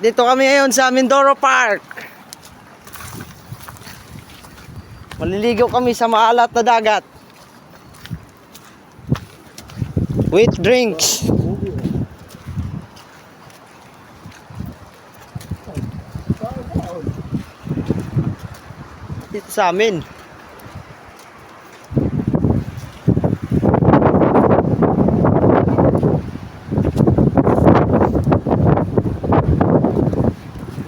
Dito kami ngayon sa Mindoro Park. Maliligaw kami sa maalat na dagat. With drinks. Dito sa amin.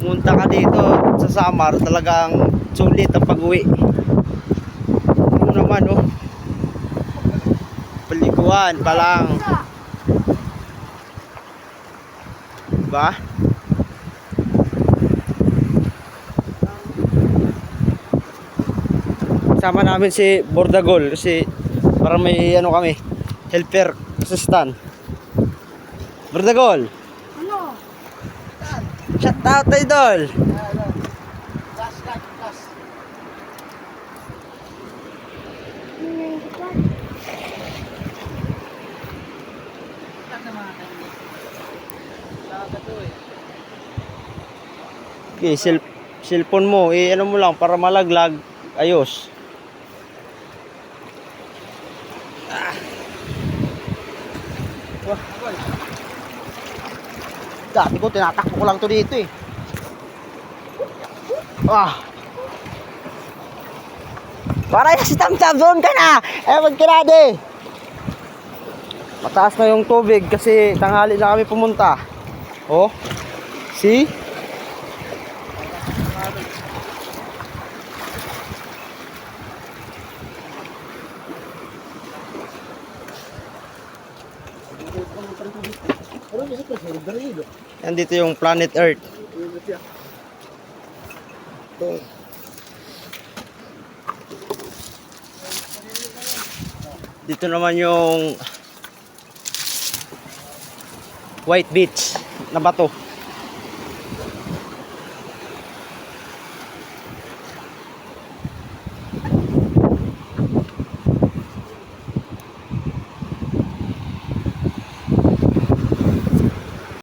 Pumunta ka dito sa Samar, talagang sulit ang pag-uwi. Ano naman, oh. Paliguan pa lang. Diba? Sama namin si Bordagol kasi para may ano kami, helper assistant. Bordagol. Ano? Shout out, idol. Okay, cellphone mo, ano mo lang para malaglag, ayos. Wah. Dati ko, tinatakbo ko lang to dito eh. Para si Tamtam, zone ka na! Magkirade! Mataas na yung tubig kasi tanghali na kami pumunta. Oh, see? Yan dito yung planet Earth. Dito naman yung White Beach na bato.